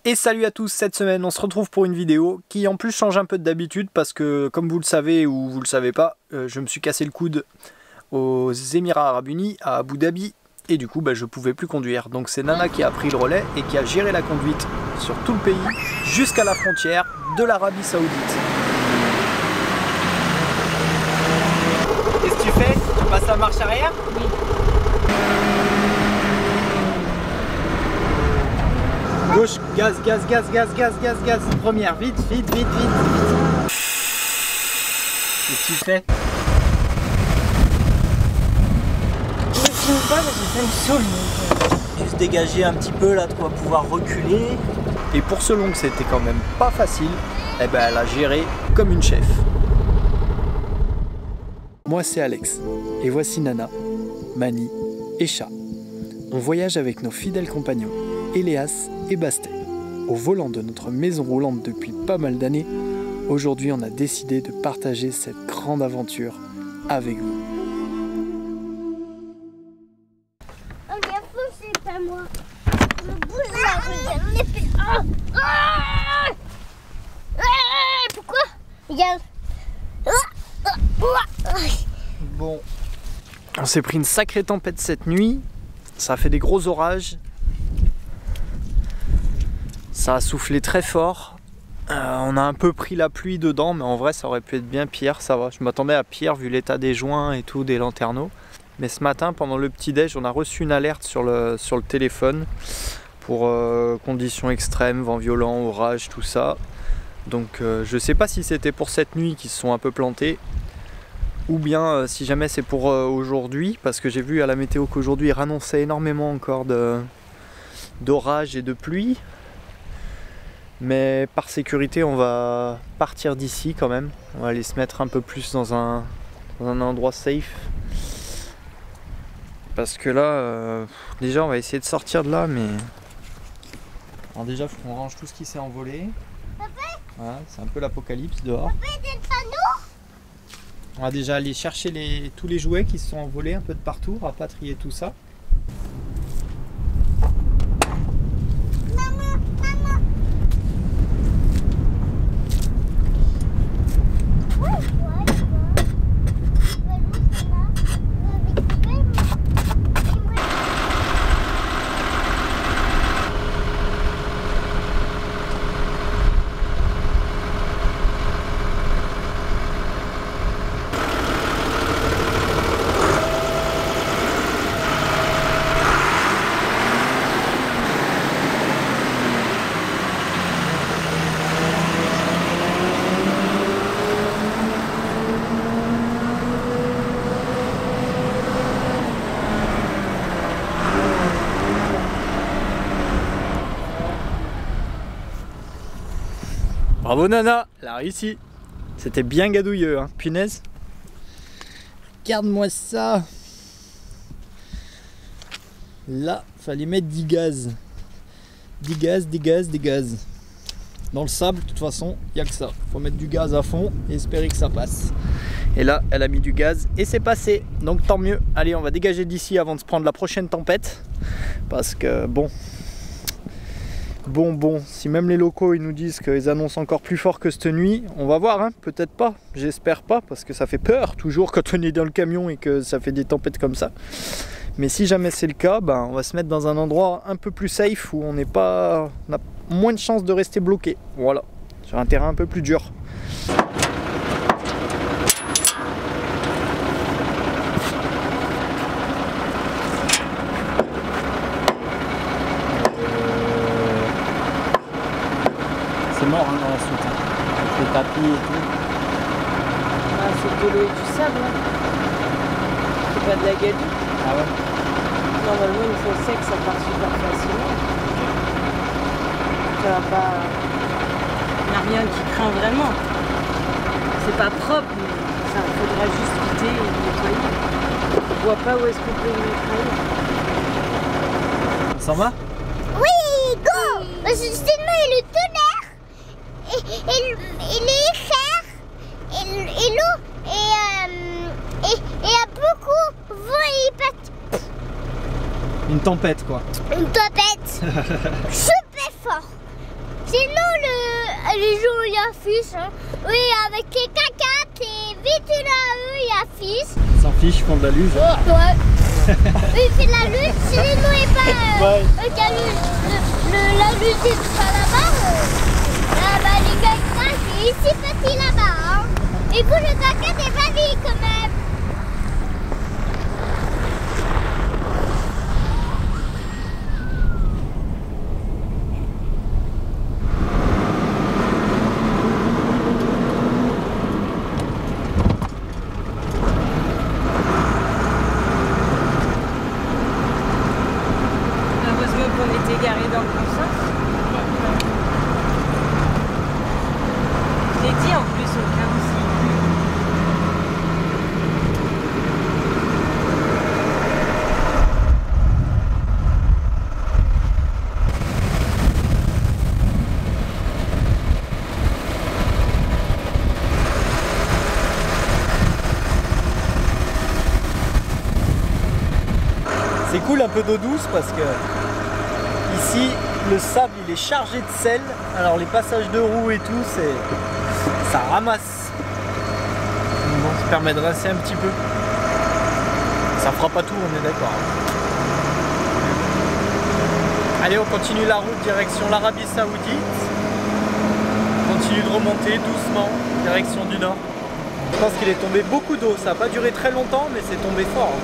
Et salut à tous, cette semaine on se retrouve pour une vidéo qui en plus change un peu d'habitude parce que comme vous le savez ou vous le savez pas, je me suis cassé le coude aux Émirats Arabes Unis, à Abu Dhabi, et du coup je pouvais plus conduire. Donc c'est Nana qui a pris le relais et qui a géré la conduite sur tout le pays jusqu'à la frontière de l'Arabie Saoudite. Qu'est-ce que tu fais? Tu passes la marche arrière? Oui. Gauche, gaz, gaz, gaz, gaz, gaz, gaz, gaz. Première, vite, vite, vite, vite. Qu'est-ce que tu fais? Je filme pas parce que ça me saoule. Juste dégager un petit peu là, tu vas pouvoir reculer. Et pour ce long que c'était quand même pas facile, eh ben elle a géré comme une chef. Moi c'est Alex, et voici Nana, Mani et Chat. On voyage avec nos fidèles compagnons, Eléas et Bastet. Au volant de notre maison roulante depuis pas mal d'années, aujourd'hui on a décidé de partager cette grande aventure avec vous. Oh mais c'est pas moi. Je bouge là, regarde l'épée. Ah ah ah, pourquoi? Regarde. Bon, on s'est pris une sacrée tempête cette nuit, ça a fait des gros orages. Ça a soufflé très fort, on a un peu pris la pluie dedans, mais en vrai ça aurait pu être bien pire, ça va. Je m'attendais à pire vu l'état des joints et tout, des lanterneaux. Mais ce matin, pendant le petit-déj, on a reçu une alerte sur le téléphone pour conditions extrêmes, vent violent, orage, tout ça. Donc je sais pas si c'était pour cette nuit qu'ils se sont un peu plantés, ou bien si jamais c'est pour aujourd'hui, parce que j'ai vu à la météo qu'aujourd'hui il annonçait énormément encore d'orage et de pluie. Mais par sécurité, on va partir d'ici quand même. On va aller se mettre un peu plus dans un endroit safe. Parce que là, déjà on va essayer de sortir de là, mais... Alors déjà, il faut qu'on range tout ce qui s'est envolé. Voilà, c'est un peu l'apocalypse dehors. On va déjà aller chercher tous les jouets qui se sont envolés un peu de partout, rapatrier tout ça. Bravo Nana, elle a réussi. C'était bien gadouilleux, hein, punaise. Regarde-moi ça. Là, fallait mettre 10 gaz. 10 gaz, 10 gaz, 10 gaz. Dans le sable, de toute façon, il n'y a que ça. Faut mettre du gaz à fond et espérer que ça passe. Et là, elle a mis du gaz et c'est passé. Donc tant mieux. Allez, on va dégager d'ici avant de se prendre la prochaine tempête. Parce que bon... Bon, si même les locaux ils nous disent qu'ils annoncent encore plus fort que cette nuit, on va voir, hein, peut-être pas, j'espère pas, parce que ça fait peur toujours quand on est dans le camion et que ça fait des tempêtes comme ça. Mais si jamais c'est le cas, on va se mettre dans un endroit un peu plus safe où on a moins de chances de rester bloqué. Voilà, sur un terrain un peu plus dur. C'est mort hein, dans la soute, avec les tapis et tout. Ah, c'est de l'eau et du sable. Hein. C'est pas de la gadoue. Ah ouais? Normalement, une fois sec, ça part super facilement. Ça va pas. Il n'y a rien qui craint vraiment. C'est pas propre, mais ça faudra juste vider et nettoyer. On voit pas où est-ce qu'on peut le mettre ailleurs. Ça va? Oui, go. Sinon il y a le tonnerre et les fers et l'eau et il y a beaucoup de vent et Une tempête quoi. Une tempête super fort. Sinon, les gens, il y a fils. Hein. Oui, avec les caca, les véhicules à eux, il y a fils. Ils s'en fichent, ils font de la luge. Ouais. Eux, ils font de la luge. Si nous et pas Ouais. la luge, c'est pas là-bas. Là-bas, les caca, c'est ici petit là-bas. Hein. Et vous, le caca, c'est pas dit quand même. Heureusement qu'on était garés dans le bon sens. Je l'ai dit en plus au cas où si. C'est cool un peu d'eau douce parce que ici le sable il est chargé de sel, alors les passages de roues et tout ça ramasse. Bon, ça permet de rincer un petit peu. Ça fera pas tout, on est d'accord. Allez, on continue la route direction l'Arabie Saoudite. On continue de remonter doucement direction du nord. Je pense qu'il est tombé beaucoup d'eau, ça n'a pas duré très longtemps mais c'est tombé fort.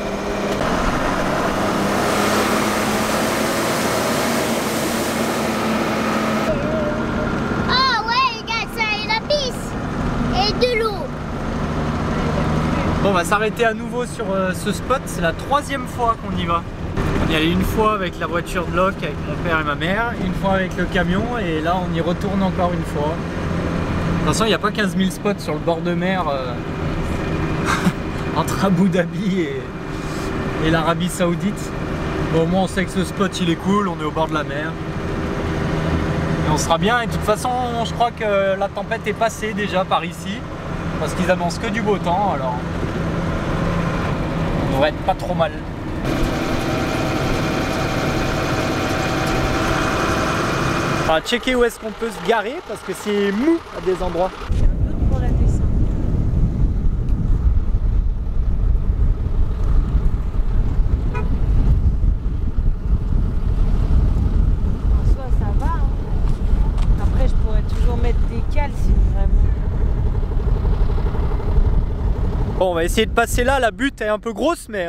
Bon, on va s'arrêter à nouveau sur ce spot, c'est la 3e fois qu'on y va. On y allait une fois avec la voiture de loc avec mon père et ma mère, une fois avec le camion et là on y retourne encore une fois. De toute façon il n'y a pas 15 000 spots sur le bord de mer entre Abu Dhabi et l'Arabie Saoudite. Bon, au moins on sait que ce spot il est cool, on est au bord de la mer. Et on sera bien et de toute façon je crois que la tempête est passée déjà par ici. Parce qu'ils annoncent que du beau temps, alors on devrait être pas trop mal. On va checker où est-ce qu'on peut se garer parce que c'est mou à des endroits. C'est un peu pour la descente. En soi, ça va. Hein. Après, je pourrais toujours mettre des cales si vraiment. Bon, on va essayer de passer là, la butte est un peu grosse mais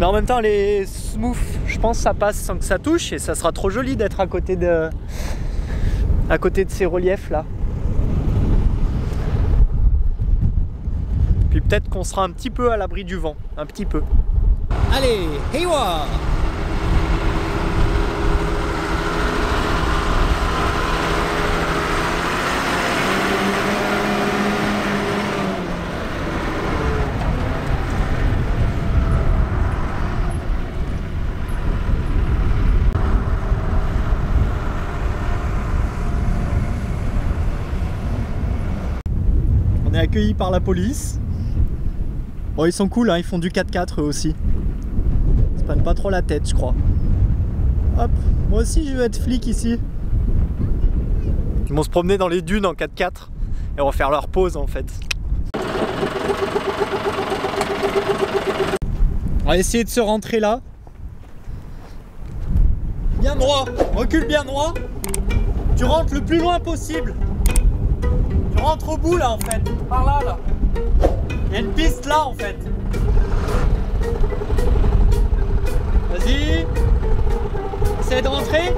en même temps elle est smooth, je pense que ça passe sans que ça touche et ça sera trop joli d'être à côté de ces reliefs là. Puis peut-être qu'on sera un petit peu à l'abri du vent, un petit peu. Allez, Heiwa! On est accueillis par la police. Bon, ils sont cool, hein, ils font du 4x4 eux aussi. Ils se prennent pas trop la tête, je crois. Hop, moi aussi je veux être flic ici. Ils vont se promener dans les dunes en 4x4 et on va faire leur pause en fait. On va essayer de se rentrer là. Bien droit, recule bien droit. Tu rentres le plus loin possible. Tu rentres au bout là en fait, par là là. Il y a une piste là en fait. Vas-y. Essaye de rentrer.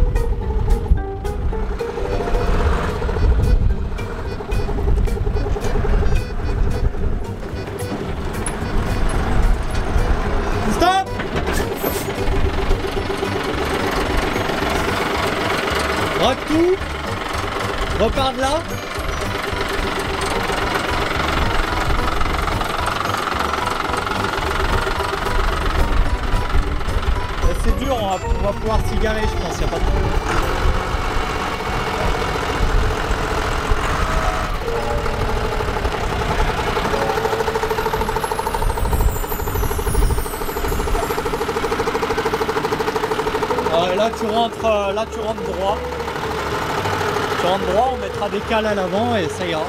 Stop. Braque tout. Repars de là. C'est dur, on va pouvoir s'y garer, je pense, il n'y a pas de problème. Alors, là tu rentres droit. Tu rentres droit, on mettra des cales à l'avant et ça ira.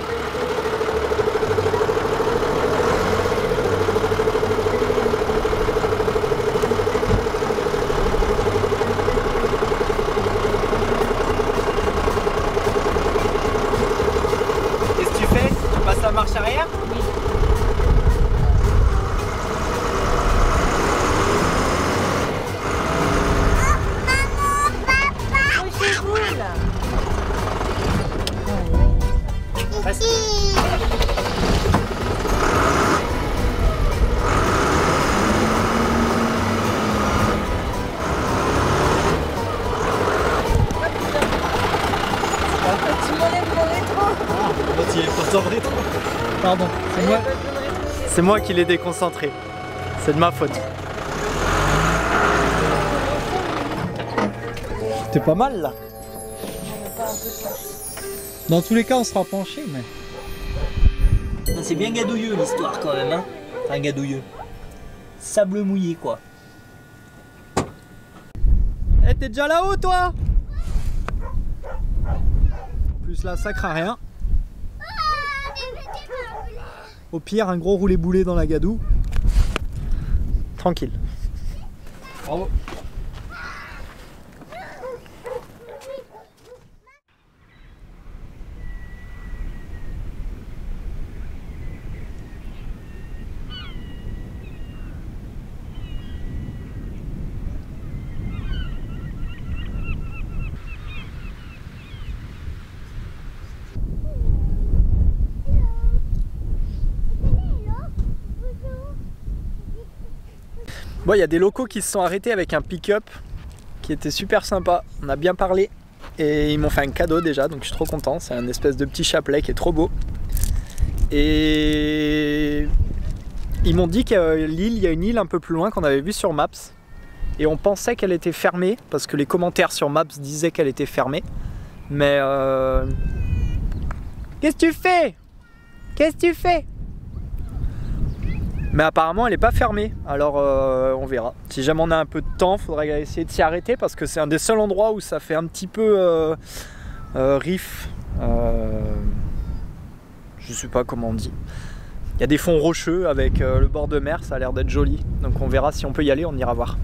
Qu'est-ce que tu fais? Tu passes la marche arrière? Oui. Pardon, c'est moi qui l'ai déconcentré. C'est de ma faute. C'était pas mal là. Dans tous les cas, on sera penché, mais. C'est bien gadouilleux l'histoire quand même, hein. Enfin, gadouilleux. Sable mouillé quoi. Eh, t'es déjà là-haut toi? En plus là, ça craint rien. Au pire, un gros roulé-boulé dans la gadoue. Tranquille. Bravo. Bon, il y a des locaux qui se sont arrêtés avec un pick-up qui était super sympa. On a bien parlé et ils m'ont fait un cadeau déjà, donc je suis trop content. C'est un espèce de petit chapelet qui est trop beau. Et ils m'ont dit qu'à l'île, il y a une île un peu plus loin qu'on avait vue sur Maps. Et on pensait qu'elle était fermée parce que les commentaires sur Maps disaient qu'elle était fermée. Mais qu'est-ce que tu fais? Qu'est-ce que tu fais? Mais apparemment elle n'est pas fermée, alors on verra. Si jamais on a un peu de temps, il faudra essayer de s'y arrêter parce que c'est un des seuls endroits où ça fait un petit peu riff. Je sais pas comment on dit. Il y a des fonds rocheux avec le bord de mer, ça a l'air d'être joli. Donc on verra si on peut y aller, on ira voir.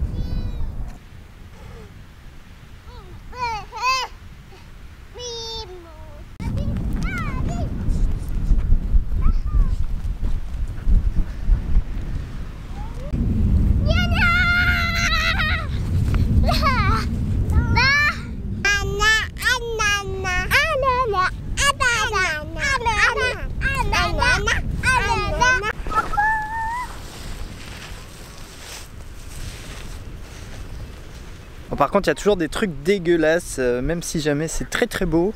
Bon, par contre, il y a toujours des trucs dégueulasses, même si jamais c'est très très beau.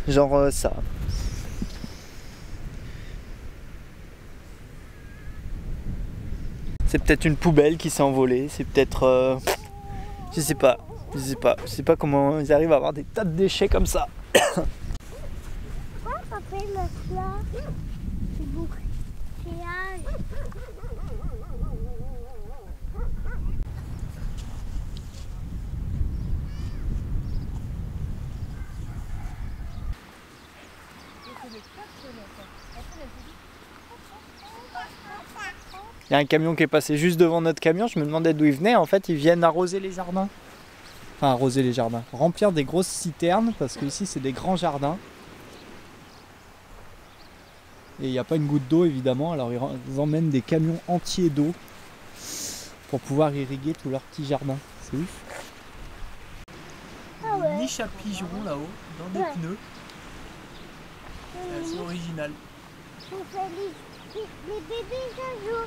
Genre ça. C'est peut-être une poubelle qui s'est envolée, c'est peut-être... je sais pas comment ils arrivent à avoir des tas de déchets comme ça. Pourquoi papa me fleur? C'est beau. Il y a un camion qui est passé juste devant notre camion, je me demandais d'où il venait. En fait, ils viennent arroser les jardins. Enfin, arroser les jardins. Remplir des grosses citernes, parce que ici c'est des grands jardins. Et il n'y a pas une goutte d'eau évidemment, alors ils emmènent des camions entiers d'eau pour pouvoir irriguer tous leurs petits jardins. C'est ouf. Ah ouais. Une niche à pigeons là-haut, dans des pneus. C'est original. On fait les bébés un jour.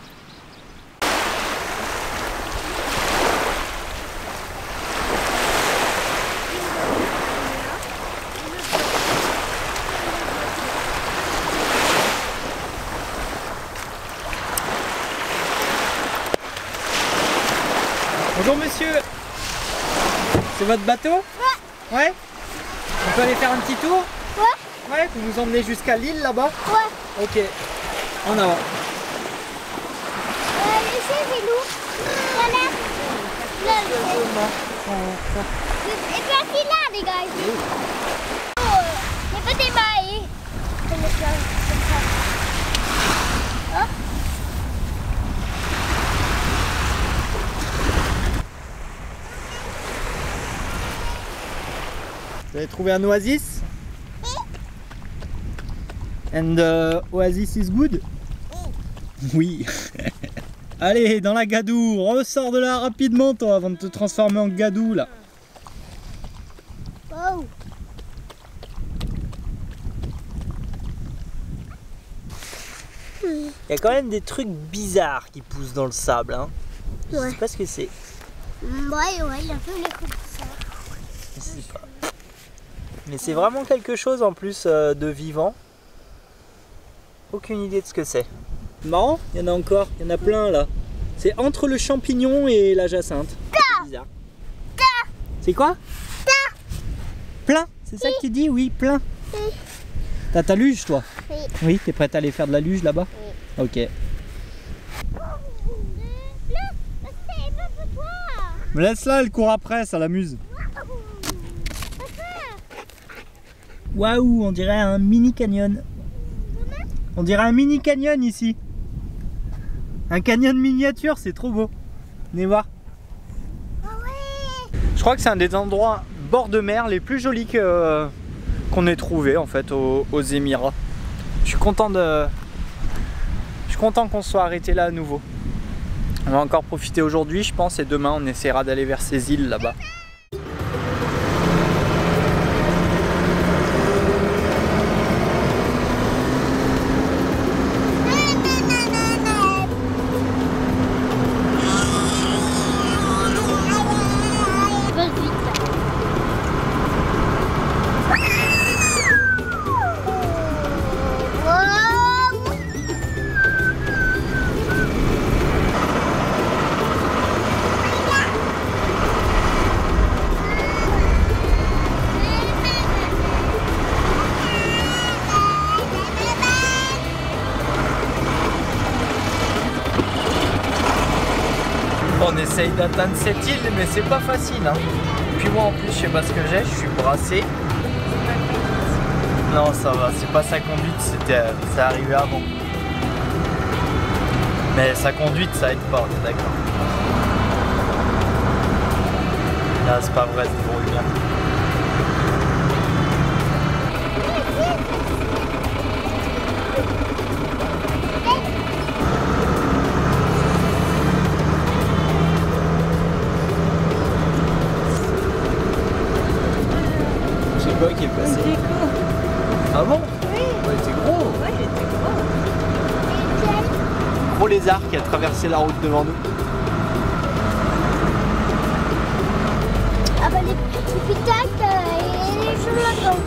Bonjour monsieur. C'est votre bateau? Ouais. Ouais? On peut aller faire un petit tour? Ouais. Ouais, vous nous emmenez jusqu'à l'île là-bas? Ouais. Ok. En avant. Le chien c'est lourd. Voilà. Là, et puis là les gars. Vous avez trouvé un oasis? And oasis is good? Oui. Allez, dans la gadoue, ressors de là rapidement toi avant de te transformer en gadou là. Wow. Il y a quand même des trucs bizarres qui poussent dans le sable, hein. Je sais pas ce que c'est. Ouais, il y a un peu les coups de ça. Je sais pas. Mais c'est vraiment quelque chose en plus de vivant. Aucune idée de ce que c'est. Marrant, il y en a encore, il y en a plein là. C'est entre le champignon et la jacinthe. C'est bizarre. C'est quoi? Plein, c'est ça que tu dis? Oui, plein. T'as ta luge toi? Oui. Oui, t'es prête à aller faire de la luge là-bas? Oui. Ok. Non, c'est pas pour toi. Mais laisse-la, elle court après, ça l'amuse. Waouh, on dirait un mini canyon. On dirait un mini canyon ici. Un canyon miniature, c'est trop beau. Venez voir. Je crois que c'est un des endroits bord de mer les plus jolis qu'on ait trouvé en fait aux Émirats. Je suis content qu'on soit arrêté là à nouveau. On va encore profiter aujourd'hui je pense et demain on essaiera d'aller vers ces îles là-bas. On essaye d'atteindre cette île mais c'est pas facile hein. Puis moi en plus je sais pas ce que j'ai, je suis brassé. Non ça va, c'est pas sa conduite, c'est arrivé avant. Mais sa conduite ça aide pas, on est d'accord. Là c'est pas vrai, c'est pour bien. Qui est passé. Ah bon? Oui. Ouais, c'est gros. Ouais, il était gros. Gros lézard qui a traversé la route devant nous. Ah bah les pitacs et les gens là-dedans.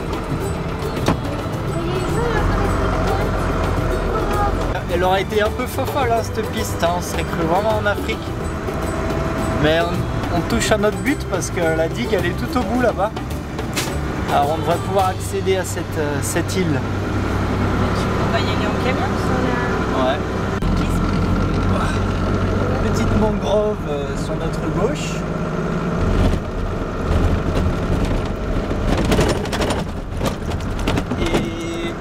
Elle aurait été un peu fofolle hein, cette piste, hein. On serait cru vraiment en Afrique. Mais on touche à notre but parce que la digue elle est tout au bout là-bas. Alors on devrait pouvoir accéder à cette île. On va y aller en camion Ouais. Petite mangrove sur notre gauche. Et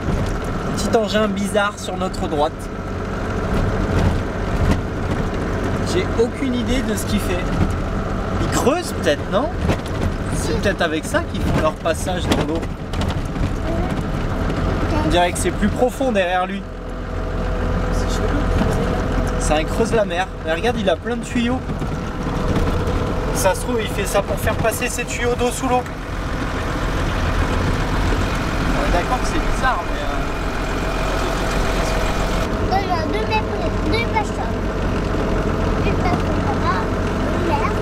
petit engin bizarre sur notre droite. J'ai aucune idée de ce qu'il fait. Il creuse peut-être, non? C'est peut-être avec ça qu'ils font leur passage dans l'eau. On dirait que c'est plus profond derrière lui. C'est un creuse la mer. Mais regarde, il a plein de tuyaux. Ça se trouve, il fait ça pour faire passer ses tuyaux d'eau sous l'eau. On est d'accord que c'est bizarre, mais... Deux personnes. Une personne là-bas, une mère.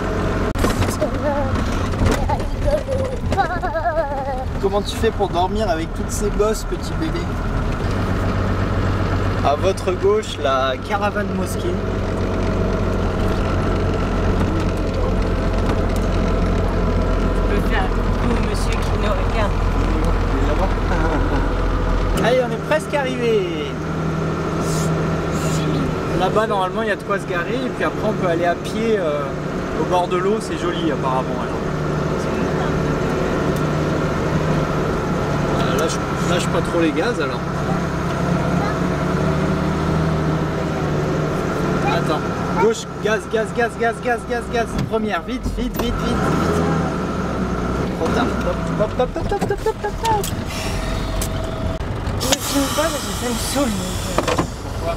Comment tu fais pour dormir avec toutes ces bosses, petit bébé? À votre gauche, la caravane mosquée. Je peux faire coucou au monsieur qui nous regarde. Allez, on est presque arrivé. Là-bas, normalement, il y a de quoi se garer. Et puis après, on peut aller à pied au bord de l'eau. C'est joli, apparemment. Alors. Lâche pas trop les gaz, alors. Attends. Gauche, gaz. Première, vite. Trop tard, stop. Hop, hop, hop, hop, hop, hop, hop, hop. Je me filme pas parce que ça me saoule. Pourquoi?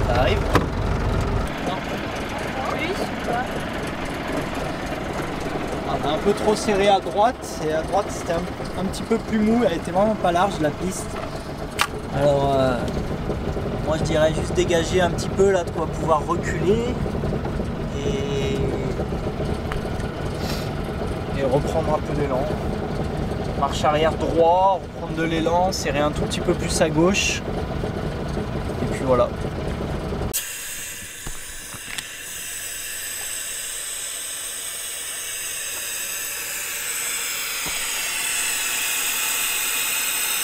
Ça arrive? Non. Oui, c'est pas. On a un peu trop serré à droite, et à droite c'était un petit peu plus mou, elle était vraiment pas large la piste. Alors moi je dirais juste dégager un petit peu là, de quoi pouvoir reculer et reprendre un peu d'élan. Marche arrière droit, reprendre de l'élan, serrer un tout petit peu plus à gauche. Et puis voilà.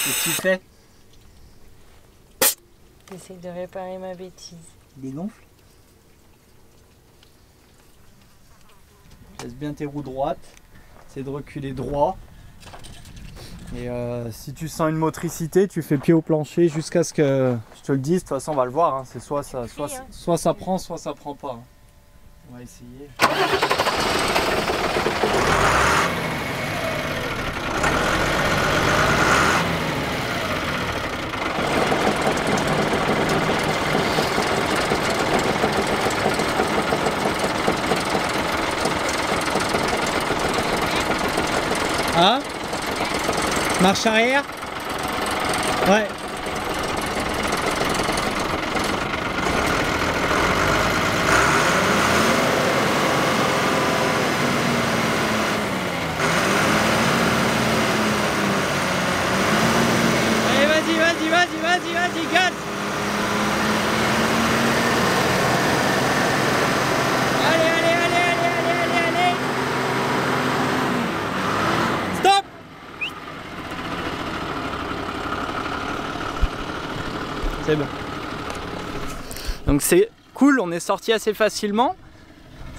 Qu'est-ce que tu fais? J'essaie de réparer ma bêtise. Dégonfle. Laisse bien tes roues droites. Essaie de reculer droit. Et si tu sens une motricité, tu fais pied au plancher jusqu'à ce que je te le dise. De toute façon, on va le voir. Hein. C'est soit ça prend, soit ça prend pas. Hein. On va essayer. Hein? Marche arrière? Ouais. Allez, vas-y, gaz! Allez! Stop! C'est bon. Donc c'est cool, on est sorti assez facilement.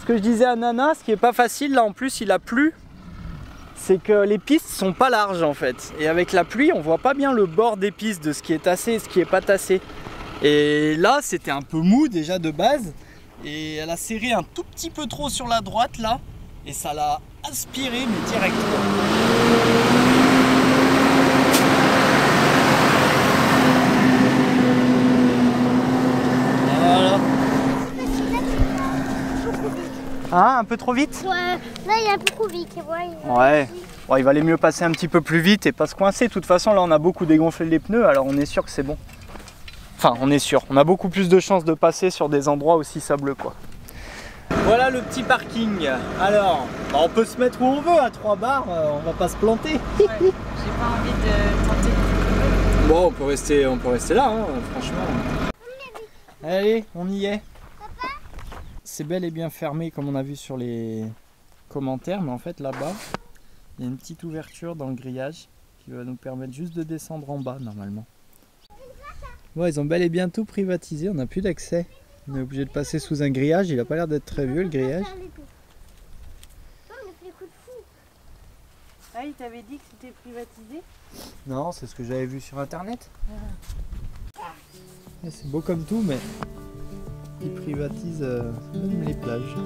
Ce que je disais à Nana, ce qui est pas facile, là en plus il a plu, c'est que les pistes sont pas larges en fait. Et avec la pluie, on voit pas bien le bord des pistes de ce qui est tassé et ce qui est pas tassé. Et là, c'était un peu mou déjà de base. Et elle a serré un tout petit peu trop sur la droite là. Et ça l'a aspiré mais directement. Voilà. Ah, un peu trop vite? Ouais, là il est un peu trop vite. Ouais. Bon, il valait mieux passer un petit peu plus vite et pas se coincer. De toute façon, là, on a beaucoup dégonflé les pneus, alors on est sûr que c'est bon. Enfin, on est sûr. On a beaucoup plus de chances de passer sur des endroits aussi sableux, quoi. Voilà le petit parking. Alors, bah, on peut se mettre où on veut à 3 bars, on va pas se planter. Ouais, j'ai pas envie de tenter. Bon, on peut rester là, hein, franchement. Allez, on y est. C'est bel et bien fermé comme on a vu sur les commentaires, mais en fait là-bas, il y a une petite ouverture dans le grillage qui va nous permettre juste de descendre en bas normalement. Ouais, ils ont bel et bien tout privatisé, on n'a plus d'accès. On est obligé de passer sous un grillage, il a pas l'air d'être très vieux le grillage. Ah, il t'avait dit que c'était privatisé? Non, c'est ce que j'avais vu sur internet. Ouais, c'est beau comme tout, mais ils privatisent même les plages.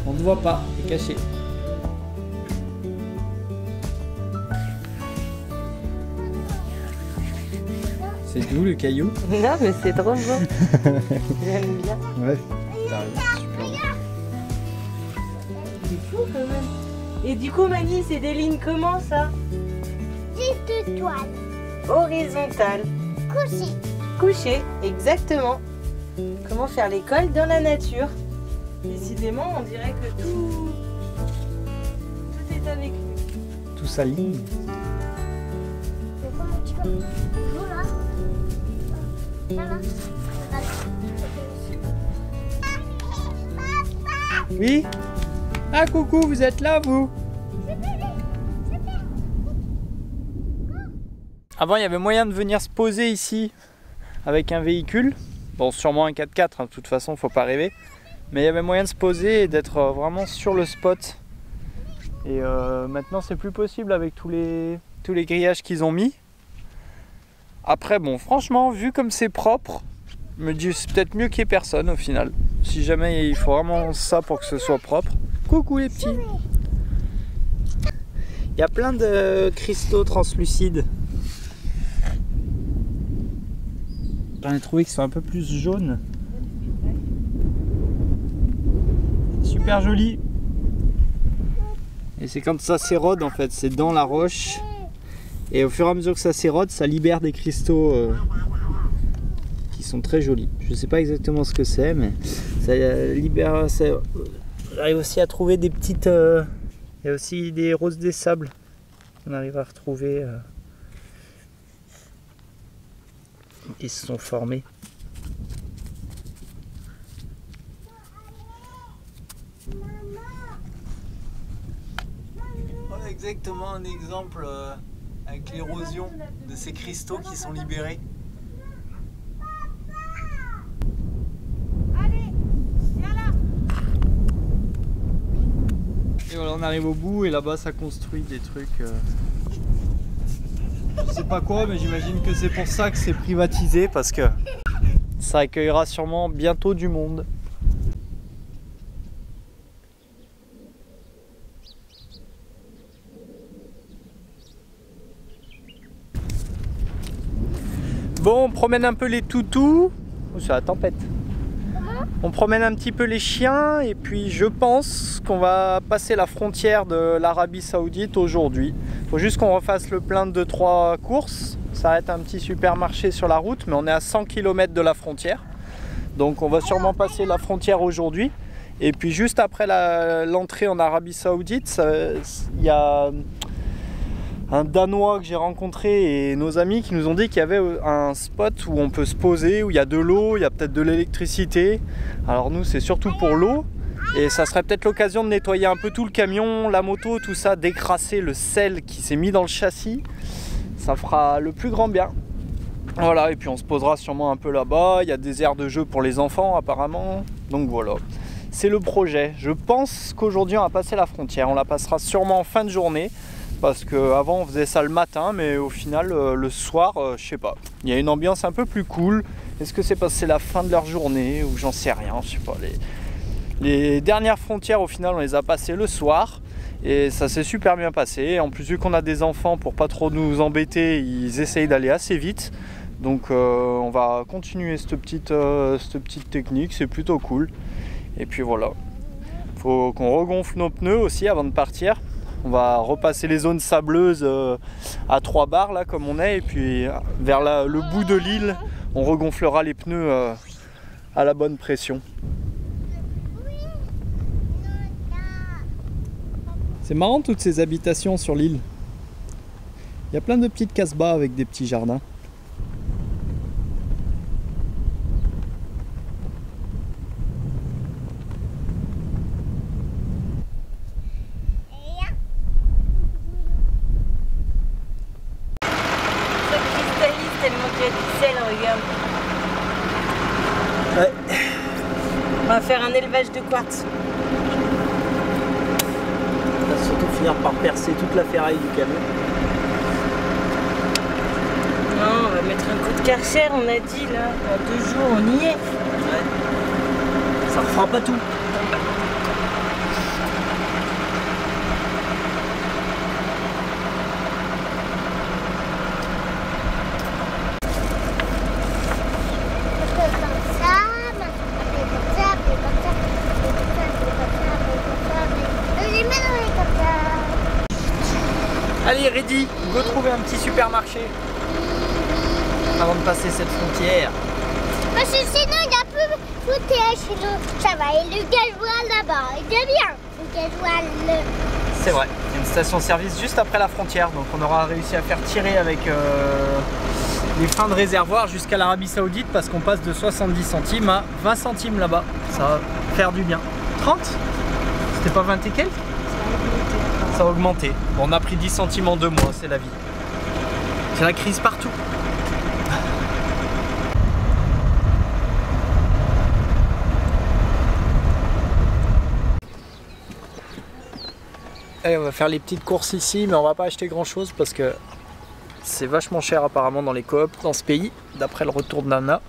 On ne voit pas, c'est caché. C'est doux le caillou? Non, mais c'est trop beau. J'aime bien. Ouais, t'as raison, super beau. C'est fou quand même. Et du coup, Mani, c'est des lignes comment ça? Des étoiles. Horizontales. Couché. Couché, exactement. Comment faire l'école dans la nature? Décidément, on dirait que tout est avec nous. Tout s'aligne. Mais comment tu peux... Voilà. Voilà. Oui? Ah coucou, vous êtes là vous? Avant il y avait moyen de venir se poser ici avec un véhicule. Bon, sûrement un 4x4, hein, de toute façon faut pas rêver. Mais il y avait moyen de se poser et d'être vraiment sur le spot. Et maintenant c'est plus possible avec tous les grillages qu'ils ont mis. Après bon, franchement, vu comme c'est propre, je me dis c'est peut-être mieux qu'il n'y ait personne au final. Si jamais il faut vraiment ça pour que ce soit propre. Coucou les petits. Il y a plein de cristaux translucides. J'en ai trouvé qui sont un peu plus jaunes. Super joli. Et c'est quand ça s'érode en fait, c'est dans la roche. Et au fur et à mesure que ça s'érode, ça libère des cristaux qui sont très jolis. Je ne sais pas exactement ce que c'est, mais ça libère. J'arrive aussi à trouver des petites. Il y a aussi des roses des sables qu'on arrive à retrouver qui se sont formées. Voilà exactement un exemple avec l'érosion de ces cristaux qui sont libérés. Et voilà, on arrive au bout et là-bas ça construit des trucs. Je sais pas quoi, mais j'imagine que c'est pour ça que c'est privatisé parce que ça accueillera sûrement bientôt du monde. Bon, on promène un peu les toutous. Oh, c'est la tempête. On promène un petit peu les chiens et puis je pense qu'on va passer la frontière de l'Arabie Saoudite aujourd'hui. Il faut juste qu'on refasse le plein de 2-3 courses. Ça s'arrête un petit supermarché sur la route, mais on est à 100 km de la frontière. Donc on va sûrement passer la frontière aujourd'hui. Et puis juste après l'entrée en Arabie Saoudite, il y a un Danois que j'ai rencontré et nos amis qui nous ont dit qu'il y avait un spot où on peut se poser, où il y a de l'eau, il y a peut-être de l'électricité. Alors nous c'est surtout pour l'eau et ça serait peut-être l'occasion de nettoyer un peu tout le camion, la moto, tout ça, décrasser le sel qui s'est mis dans le châssis. Ça fera le plus grand bien. Voilà, et puis on se posera sûrement un peu là-bas. Il y a des aires de jeu pour les enfants apparemment. Donc voilà, c'est le projet. Je pense qu'aujourd'hui on va passer la frontière. On la passera sûrement en fin de journée. Parce qu'avant on faisait ça le matin, mais au final le soir, je sais pas. Il y a une ambiance un peu plus cool. Est-ce que c'est parce que c'est la fin de leur journée ou j'en sais rien, je sais pas. Les dernières frontières au final on les a passées le soir et ça s'est super bien passé. En plus vu qu'on a des enfants, pour pas trop nous embêter, ils essayent d'aller assez vite. Donc on va continuer cette petite technique, c'est plutôt cool. Et puis voilà. Faut qu'on regonfle nos pneus aussi avant de partir. On va repasser les zones sableuses à 3 bars là comme on est et puis vers le bout de l'île on regonflera les pneus à la bonne pression. C'est marrant toutes ces habitations sur l'île. Il y a plein de petites casbahs avec des petits jardins. Ouais. On va faire un élevage de quartz. On va surtout finir par percer toute la ferraille du camion. Non, on va mettre un coup de karcher, on a dit là. En 2 jours, on y est. Ouais. Ça refera pas tout. ready. Go trouver un petit supermarché avant de passer cette frontière. Parce que sinon, il y a plus de foutage, sinon ça va. Et le gasoil là-bas, il est bien. Le gasoil. C'est vrai, il y a une station-service juste après la frontière, donc on aura réussi à faire tirer avec les fins de réservoir jusqu'à l'Arabie Saoudite parce qu'on passe de 70 centimes à 20 centimes là-bas. Ça va faire du bien. 30 ? C'était pas 20 et quelques ? Ça a augmenté. Bon, on a pris 10 centimes en 2 mois, c'est la vie. C'est la crise partout. Allez, on va faire les petites courses ici, mais on va pas acheter grand chose parce que c'est vachement cher apparemment dans les coops dans ce pays, d'après le retour de Nana.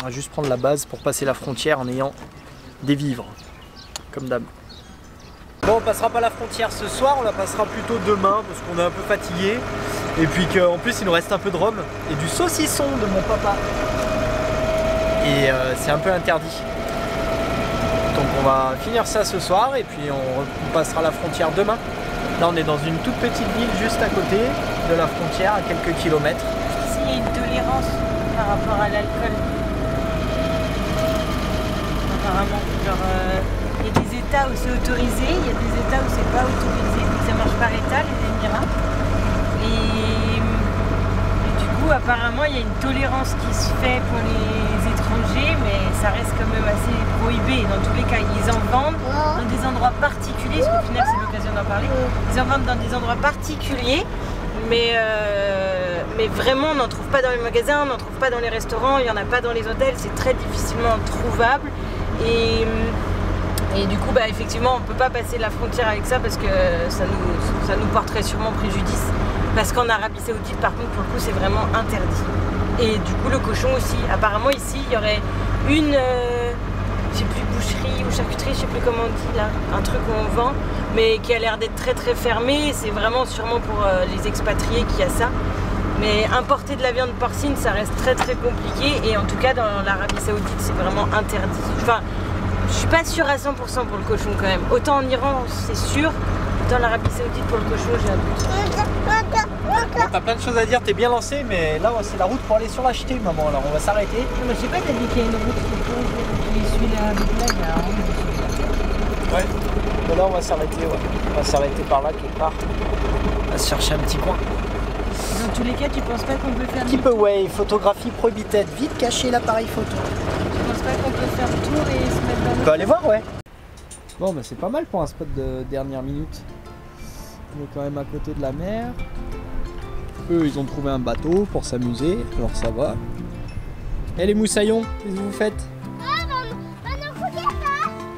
On va juste prendre la base pour passer la frontière en ayant des vivres, comme d'hab. Bon, on passera pas la frontière ce soir, on la passera plutôt demain parce qu'on est un peu fatigué. Et puis qu'en plus il nous reste un peu de rhum et du saucisson de mon papa. Et c'est un peu interdit. Donc on va finir ça ce soir et puis on passera la frontière demain. Là on est dans une toute petite ville juste à côté de la frontière, à quelques kilomètres. Ici il y a une tolérance par rapport à l'alcool. Apparemment, genre, il y a des états où c'est autorisé, il y a des états où c'est pas autorisé, donc ça marche par état les Émirats. Et du coup apparemment il y a une tolérance qui se fait pour les étrangers, mais ça reste quand même assez prohibé. Dans tous les cas, ils en vendent dans des endroits particuliers, parce qu'au final c'est l'occasion d'en parler. Ils en vendent dans des endroits particuliers, mais vraiment on n'en trouve pas dans les magasins, on n'en trouve pas dans les restaurants, il n'y en a pas dans les hôtels, c'est très difficilement trouvable. Et du coup, bah, effectivement, on ne peut pas passer la frontière avec ça parce que ça nous porterait sûrement préjudice. Parce qu'en Arabie Saoudite, par contre, pour le coup, c'est vraiment interdit. Et du coup, le cochon aussi. Apparemment, ici, il y aurait une, je sais plus, boucherie ou charcuterie, je sais plus comment on dit là, un truc où on vend, mais qui a l'air d'être très très fermé. C'est vraiment sûrement pour les expatriés qu'il y a ça. Mais importer de la viande porcine, ça reste très très compliqué. Et en tout cas, dans l'Arabie Saoudite, c'est vraiment interdit. Enfin, je suis pas sûre à 100% pour le cochon quand même. Autant en Iran, c'est sûr. Autant en Arabie Saoudite, pour le cochon, j'ai un doute. Bon, t'as plein de choses à dire, t'es bien lancé, mais là c'est la route pour aller sur l'acheter, maman. Alors on va s'arrêter. Je sais pas, t'as dit qu'il y a une route qui suit la route là, Ouais. Mais là on va s'arrêter, ouais. On va s'arrêter par là quelque part. On va se chercher un petit coin. Dans tous les cas, tu penses pas qu'on peut faire Keep away, photographie prohibited, vite cacher l'appareil photo. Tu penses pas qu'on peut faire le tour et se mettre dans le... On peut aller voir, ouais. Bon, bah c'est pas mal pour un spot de dernière minute. On est quand même à côté de la mer. Eux, ils ont trouvé un bateau pour s'amuser, alors ça va. Et les moussaillons, qu'est-ce que vous faites?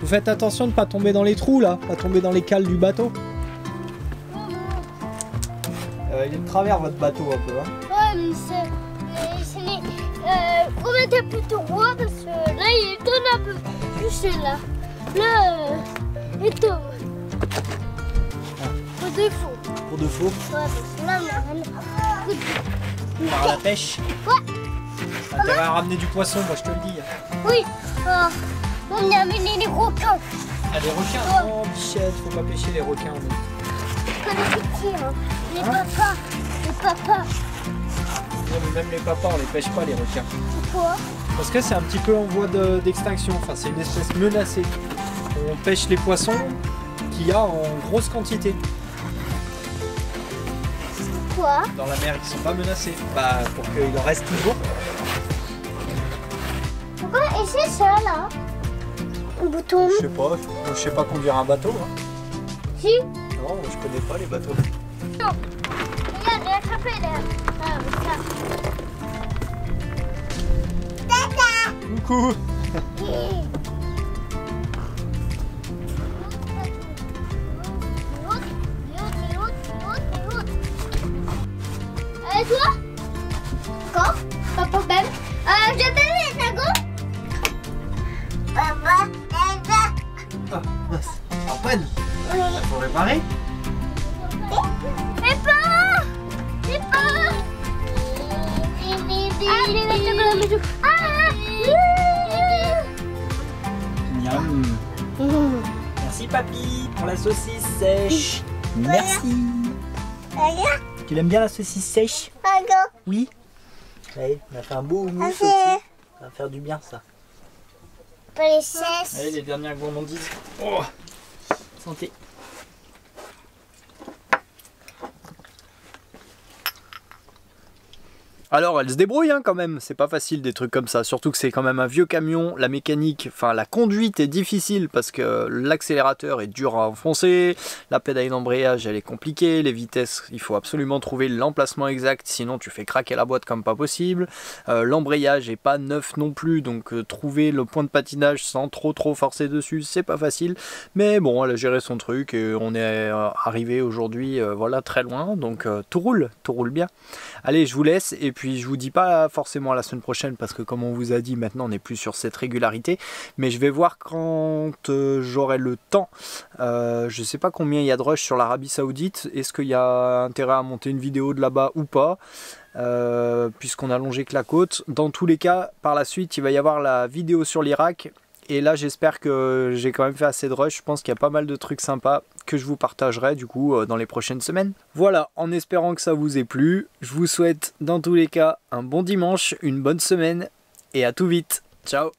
Vous faites attention de ne pas tomber dans les trous là, pas tomber dans les cales du bateau. Il est de travers votre bateau un peu, hein. Ouais, mais c'est on mettait plutôt droit parce que là il tourne un peu plus là. Là, il tourne. Pour de faux. Pour de faux. Ouais, parce que là on a Par la pêche. Ouais. Intérêt à ramener du poisson, moi je te le dis. Oui. On a amené les requins. Ah, les requins? Oh, bichette, faut pas pêcher les requins. Pas les petits, hein. Les papas. Les papas. Ouais, mais même les papas, on les pêche pas, les requins. Pourquoi? Parce que c'est un petit peu en voie d'extinction. Enfin, c'est une espèce menacée. On pêche les poissons qu'il y a en grosse quantité. Pourquoi? Dans la mer, ils sont pas menacés. Bah, pour qu'il en reste toujours. Pourquoi? Et c'est ça là? Un bouton? Je sais pas conduire un bateau. Hein. Si? Non, je connais pas les bateaux. Non. Regarde, j'ai attrapé là. Ah, ça. Tata! Coucou. Et toi? Quand? Pas de problème. Je vais les sagots. Papa, Ah, mince. Antoine, faut réparer. C'est pas! C'est pas! Ah, je vais mettre le gros bisou. Miam. Merci papy pour la saucisse sèche. Merci. Regarde. Tu l'aimes bien la saucisse sèche? Regarde. Oui. Allez, on a fait un beau mousse aussi. Ça va faire du bien ça. Princesse. Allez, les dernières gourmandises. Oh, santé. Alors elle se débrouille hein, quand même, c'est pas facile des trucs comme ça, surtout que c'est quand même un vieux camion, la mécanique, enfin la conduite est difficile parce que l'accélérateur est dur à enfoncer, la pédale d'embrayage elle est compliquée, les vitesses il faut absolument trouver l'emplacement exact sinon tu fais craquer la boîte comme pas possible, l'embrayage est pas neuf non plus donc trouver le point de patinage sans trop forcer dessus c'est pas facile, mais bon elle a géré son truc et on est arrivé aujourd'hui voilà très loin donc tout roule bien. Allez je vous laisse et puis je vous dis pas forcément à la semaine prochaine parce que comme on vous a dit maintenant on n'est plus sur cette régularité mais je vais voir quand j'aurai le temps. Je sais pas combien il y a de rush sur l'Arabie Saoudite, est-ce qu'il y a intérêt à monter une vidéo de là-bas ou pas, puisqu'on a longé que la côte. Dans tous les cas par la suite il va y avoir la vidéo sur l'Irak et là j'espère que j'ai quand même fait assez de rush, je pense qu'il y a pas mal de trucs sympas que je vous partagerai du coup dans les prochaines semaines. Voilà, en espérant que ça vous ait plu, je vous souhaite dans tous les cas un bon dimanche, une bonne semaine et à tout vite. Ciao.